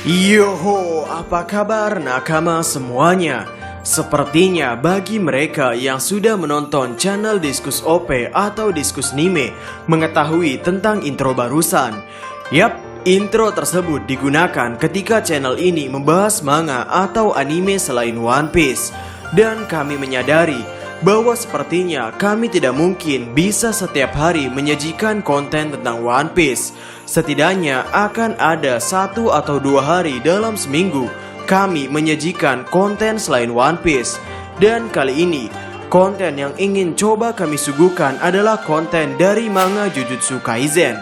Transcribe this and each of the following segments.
Yoho, apa kabar nakama semuanya? Sepertinya bagi mereka yang sudah menonton channel Diskus OP atau Diskus Nime mengetahui tentang intro barusan. Yap, intro tersebut digunakan ketika channel ini membahas manga atau anime selain One Piece. Dan kami menyadari bahwa sepertinya kami tidak mungkin bisa setiap hari menyajikan konten tentang One Piece. Setidaknya akan ada 1 atau 2 hari dalam seminggu kami menyajikan konten selain One Piece. Dan kali ini konten yang ingin coba kami suguhkan adalah konten dari manga Jujutsu Kaisen.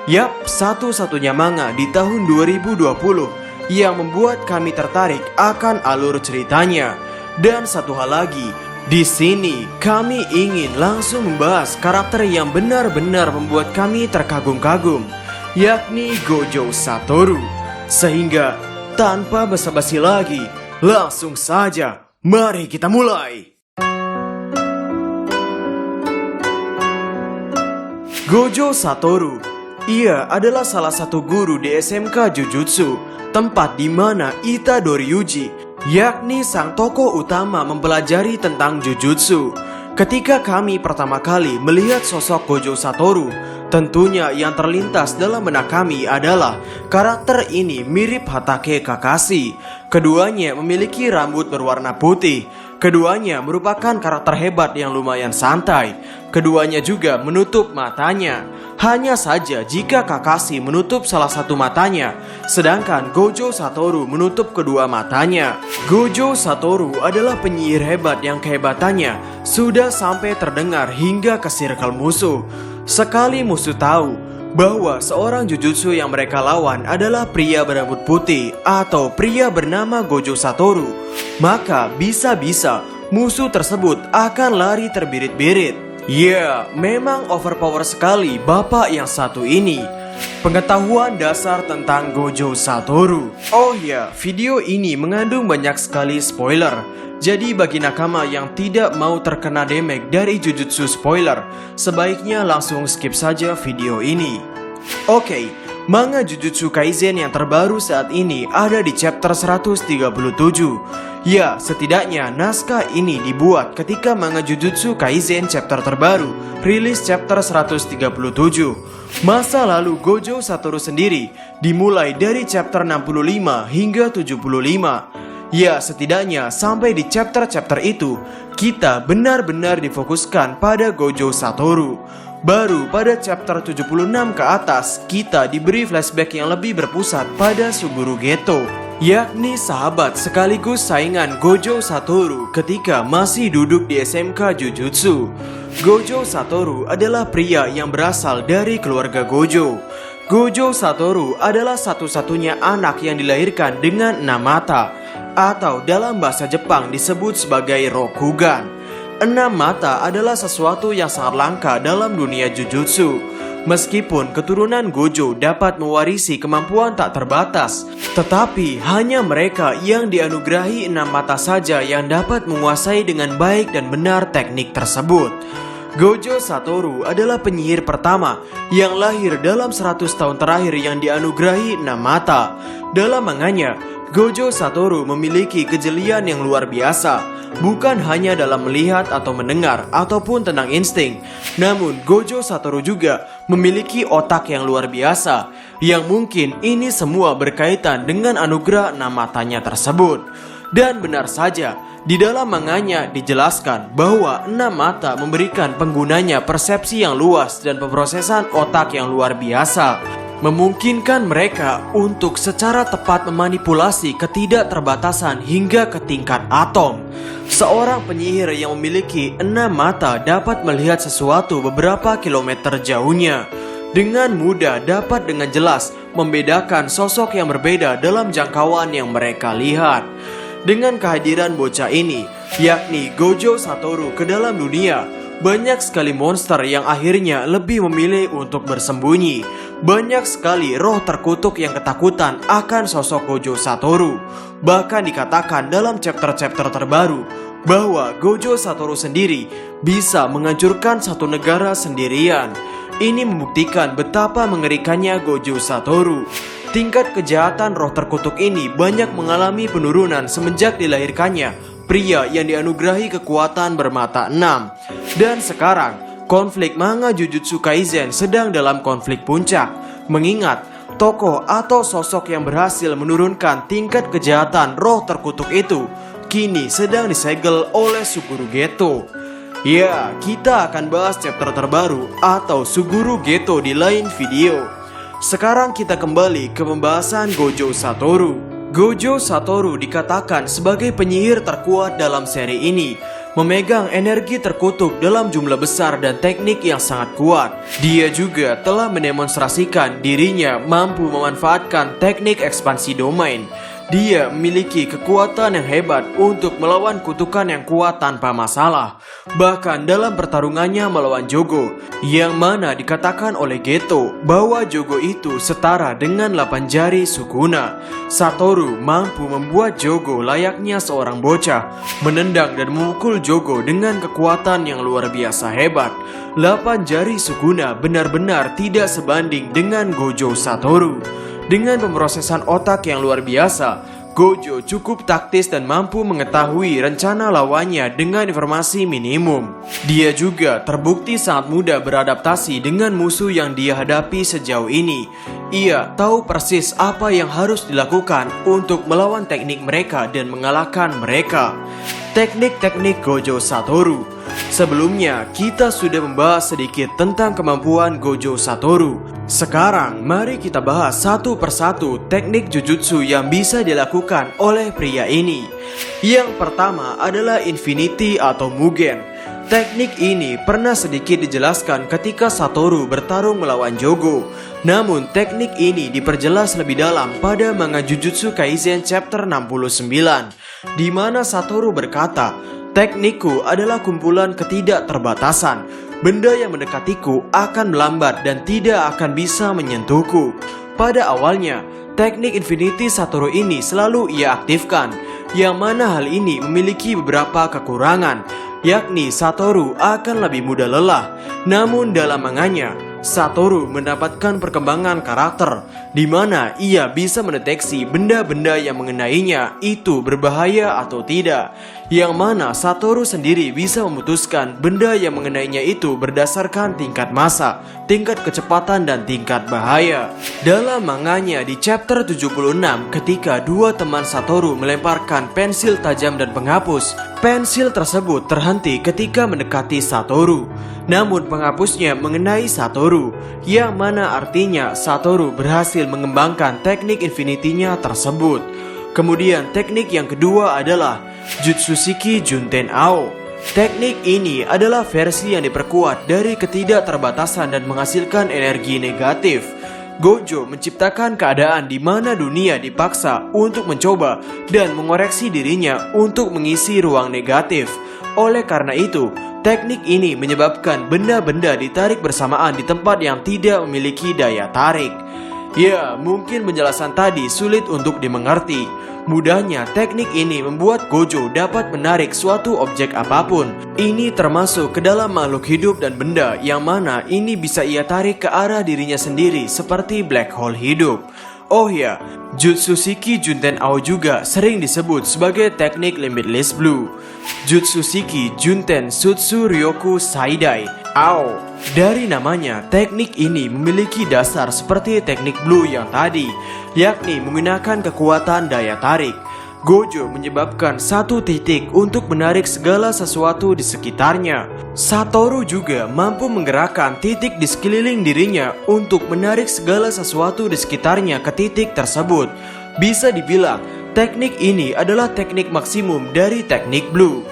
Yap, satu-satunya manga di tahun 2020 yang membuat kami tertarik akan alur ceritanya. Dan satu hal lagi, di sini kami ingin langsung membahas karakter yang benar-benar membuat kami terkagum-kagum, yakni Gojo Satoru. Sehingga tanpa basa-basi lagi, langsung saja mari kita mulai. Gojo Satoru, ia adalah salah satu guru di SMK Jujutsu, tempat di mana Itadori Yuji, yakni sang tokoh utama, mempelajari tentang Jujutsu. Ketika kami pertama kali melihat sosok Gojo Satoru, tentunya yang terlintas dalam benak kami adalah karakter ini mirip Hatake Kakashi. Keduanya memiliki rambut berwarna putih. Keduanya merupakan karakter hebat yang lumayan santai. Keduanya juga menutup matanya. Hanya saja jika Kakashi menutup salah satu matanya, sedangkan Gojo Satoru menutup kedua matanya. Gojo Satoru adalah penyihir hebat yang kehebatannya sudah sampai terdengar hingga ke circle musuh. Sekali musuh tahu bahwa seorang Jujutsu yang mereka lawan adalah pria berambut putih atau pria bernama Gojo Satoru, maka bisa-bisa musuh tersebut akan lari terbirit-birit. Ya, memang overpower sekali bapak yang satu ini. Pengetahuan dasar tentang Gojo Satoru. Oh ya, video ini mengandung banyak sekali spoiler. Jadi bagi nakama yang tidak mau terkena damage dari Jujutsu spoiler, sebaiknya langsung skip saja video ini. Oke, manga Jujutsu Kaisen yang terbaru saat ini ada di chapter 137. Ya, setidaknya naskah ini dibuat ketika manga Jujutsu Kaisen chapter terbaru rilis chapter 137. Masa lalu Gojo Satoru sendiri dimulai dari chapter 65 hingga 75. Ya, setidaknya sampai di chapter-chapter itu kita benar-benar difokuskan pada Gojo Satoru. Baru pada chapter 76 ke atas kita diberi flashback yang lebih berpusat pada Suguru Geto, yakni sahabat sekaligus saingan Gojo Satoru ketika masih duduk di SMK Jujutsu. Gojo Satoru adalah pria yang berasal dari keluarga Gojo. Gojo Satoru adalah satu-satunya anak yang dilahirkan dengan 6 mata, atau dalam bahasa Jepang disebut sebagai Rokugan. 6 mata adalah sesuatu yang sangat langka dalam dunia Jujutsu. Meskipun keturunan Gojo dapat mewarisi kemampuan tak terbatas, tetapi hanya mereka yang dianugerahi 6 mata saja yang dapat menguasai dengan baik dan benar teknik tersebut. Gojo Satoru adalah penyihir pertama yang lahir dalam 100 tahun terakhir yang dianugerahi 6 mata. Dalam manganya, Gojo Satoru memiliki kejelian yang luar biasa, bukan hanya dalam melihat atau mendengar ataupun tentang insting. Namun Gojo Satoru juga memiliki otak yang luar biasa, yang mungkin ini semua berkaitan dengan anugerah 6 matanya tersebut. Dan benar saja, di dalam manganya dijelaskan bahwa 6 mata memberikan penggunanya persepsi yang luas dan pemrosesan otak yang luar biasa, memungkinkan mereka untuk secara tepat memanipulasi ketidakterbatasan hingga ke tingkat atom. Seorang penyihir yang memiliki 6 mata dapat melihat sesuatu beberapa kilometer jauhnya. Dengan mudah dapat dengan jelas membedakan sosok yang berbeda dalam jangkauan yang mereka lihat. Dengan kehadiran bocah ini, yakni Gojo Satoru ke dalam dunia, banyak sekali monster yang akhirnya lebih memilih untuk bersembunyi. Banyak sekali roh terkutuk yang ketakutan akan sosok Gojo Satoru. Bahkan dikatakan dalam chapter-chapter terbaru bahwa Gojo Satoru sendiri bisa menghancurkan satu negara sendirian. Ini membuktikan betapa mengerikannya Gojo Satoru. tingkat kejahatan roh terkutuk ini banyak mengalami penurunan semenjak dilahirkannya pria yang dianugerahi kekuatan bermata 6. Dan sekarang, konflik manga Jujutsu Kaisen sedang dalam konflik puncak, mengingat tokoh atau sosok yang berhasil menurunkan tingkat kejahatan roh terkutuk itu kini sedang disegel oleh Suguru Geto. Ya, kita akan bahas chapter terbaru atau Suguru Geto di lain video. Sekarang kita kembali ke pembahasan Gojo Satoru. Gojo Satoru dikatakan sebagai penyihir terkuat dalam seri ini, memegang energi terkutuk dalam jumlah besar dan teknik yang sangat kuat. Dia juga telah mendemonstrasikan dirinya mampu memanfaatkan teknik ekspansi domain. Dia memiliki kekuatan yang hebat untuk melawan kutukan yang kuat tanpa masalah. Bahkan dalam pertarungannya melawan Jogo, yang mana dikatakan oleh Geto bahwa Jogo itu setara dengan 8 jari Sukuna, Satoru mampu membuat Jogo layaknya seorang bocah, menendang dan memukul Jogo dengan kekuatan yang luar biasa hebat. 8 jari Sukuna benar-benar tidak sebanding dengan Gojo Satoru. Dengan pemrosesan otak yang luar biasa, Gojo cukup taktis dan mampu mengetahui rencana lawannya dengan informasi minimum. Dia juga terbukti sangat mudah beradaptasi dengan musuh yang dia hadapi sejauh ini. Ia tahu persis apa yang harus dilakukan untuk melawan teknik mereka dan mengalahkan mereka. Teknik-teknik Gojo Satoru. Sebelumnya, kita sudah membahas sedikit tentang kemampuan Gojo Satoru. Sekarang, mari kita bahas satu persatu teknik jujutsu yang bisa dilakukan oleh pria ini. Yang pertama adalah Infinity atau Mugen. Teknik ini pernah sedikit dijelaskan ketika Satoru bertarung melawan Jogo. Namun, teknik ini diperjelas lebih dalam pada manga Jujutsu Kaisen chapter 69, di mana Satoru berkata, "Teknikku adalah kumpulan ketidakterbatasan. Benda yang mendekatiku akan melambat dan tidak akan bisa menyentuhku." Pada awalnya, teknik Infinity Satoru ini selalu ia aktifkan, yang mana hal ini memiliki beberapa kekurangan, yakni Satoru akan lebih mudah lelah. Namun dalam manganya, Satoru mendapatkan perkembangan karakter, di mana ia bisa mendeteksi benda-benda yang mengenainya itu berbahaya atau tidak, yang mana Satoru sendiri bisa memutuskan benda yang mengenainya itu berdasarkan tingkat massa, tingkat kecepatan dan tingkat bahaya. Dalam manganya di chapter 76, ketika dua teman Satoru melemparkan pensil tajam dan penghapus, pensil tersebut terhenti ketika mendekati Satoru. Namun penghapusnya mengenai Satoru, yang mana artinya Satoru berhasil mengembangkan teknik Infinity-nya tersebut. Kemudian teknik yang kedua adalah Jutsushiki Junten Ao. Teknik ini adalah versi yang diperkuat dari ketidakterbatasan dan menghasilkan energi negatif. Gojo menciptakan keadaan di mana dunia dipaksa untuk mencoba dan mengoreksi dirinya untuk mengisi ruang negatif. Oleh karena itu, teknik ini menyebabkan benda-benda ditarik bersamaan di tempat yang tidak memiliki daya tarik. Ya, mungkin penjelasan tadi sulit untuk dimengerti. Mudahnya, teknik ini membuat Gojo dapat menarik suatu objek apapun. Ini termasuk ke dalam makhluk hidup dan benda, yang mana ini bisa ia tarik ke arah dirinya sendiri seperti black hole hidup. Oh ya, Jutsushiki Junten Ao juga sering disebut sebagai teknik Limitless Blue. Jutsushiki Junten Sutsu Ryoku Saidai Ao. Dari namanya, teknik ini memiliki dasar seperti teknik Blue yang tadi, yakni menggunakan kekuatan daya tarik. Gojo menyebabkan satu titik untuk menarik segala sesuatu di sekitarnya. Satoru juga mampu menggerakkan titik di sekeliling dirinya untuk menarik segala sesuatu di sekitarnya ke titik tersebut. Bisa dibilang, teknik ini adalah teknik maksimum dari teknik Blue.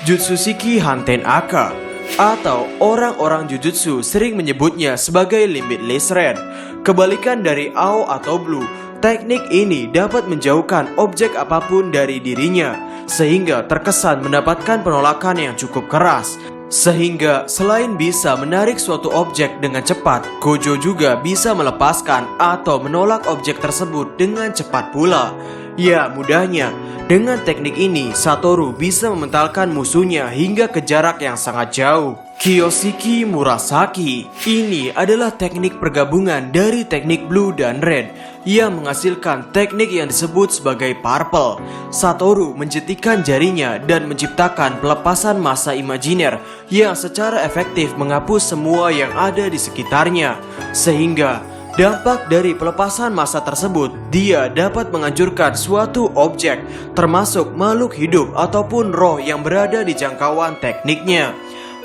Jutsushiki Hanten Aka, atau orang-orang Jujutsu sering menyebutnya sebagai Limitless Red. Kebalikan dari Ao atau Blue, teknik ini dapat menjauhkan objek apapun dari dirinya, sehingga terkesan mendapatkan penolakan yang cukup keras. Sehingga selain bisa menarik suatu objek dengan cepat, Gojo juga bisa melepaskan atau menolak objek tersebut dengan cepat pula. Ya, mudahnya, dengan teknik ini Satoru bisa mementalkan musuhnya hingga ke jarak yang sangat jauh. Kiyoshiki Murasaki. Ini adalah teknik pergabungan dari teknik Blue dan Red, ia menghasilkan teknik yang disebut sebagai Purple. Satoru menjentikan jarinya dan menciptakan pelepasan massa imajiner yang secara efektif menghapus semua yang ada di sekitarnya. Sehingga dampak dari pelepasan massa tersebut, dia dapat menghancurkan suatu objek, termasuk makhluk hidup ataupun roh yang berada di jangkauan tekniknya.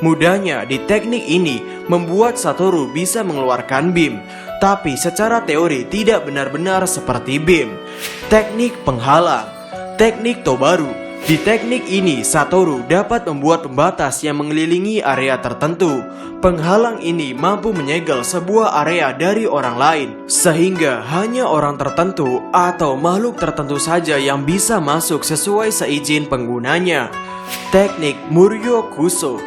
Mudahnya di teknik ini membuat Satoru bisa mengeluarkan beam, tapi secara teori tidak benar-benar seperti beam. Teknik penghalang. Teknik Tobaru. Di teknik ini Satoru dapat membuat pembatas yang mengelilingi area tertentu. Penghalang ini mampu menyegel sebuah area dari orang lain, sehingga hanya orang tertentu atau makhluk tertentu saja yang bisa masuk sesuai seizin penggunanya. Teknik Muryo-Kuso.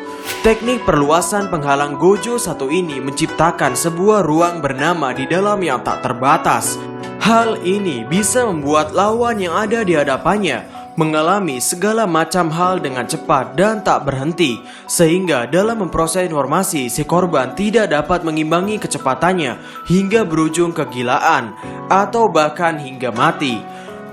Teknik perluasan penghalang Gojo 1 ini menciptakan sebuah ruang bernama di dalam yang tak terbatas. Hal ini bisa membuat lawan yang ada di hadapannya mengalami segala macam hal dengan cepat dan tak berhenti, sehingga dalam memproses informasi si korban tidak dapat mengimbangi kecepatannya hingga berujung kegilaan atau bahkan hingga mati.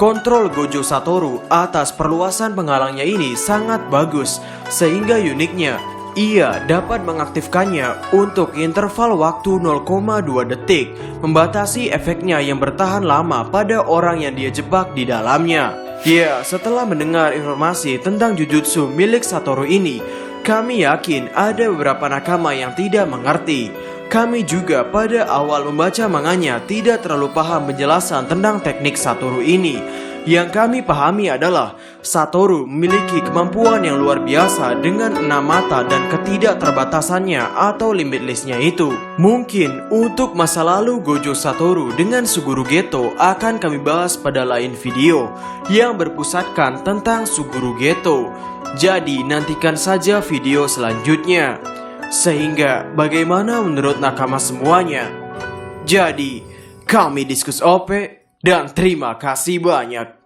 Kontrol Gojo Satoru atas perluasan penghalangnya ini sangat bagus, sehingga uniknya ia dapat mengaktifkannya untuk interval waktu 0,2 detik, membatasi efeknya yang bertahan lama pada orang yang dia jebak di dalamnya. Ya, setelah mendengar informasi tentang Jujutsu milik Satoru ini, kami yakin ada beberapa nakama yang tidak mengerti. Kami juga pada awal membaca manganya tidak terlalu paham penjelasan tentang teknik Satoru ini. Yang kami pahami adalah Satoru memiliki kemampuan yang luar biasa dengan 6 mata dan ketidakterbatasannya atau limitlessnya itu. Mungkin untuk masa lalu Gojo Satoru dengan Suguru Geto akan kami bahas pada lain video yang berpusatkan tentang Suguru Geto. Jadi nantikan saja video selanjutnya. Sehingga bagaimana menurut nakama semuanya? Jadi kami Diskus OP dan terima kasih banyak.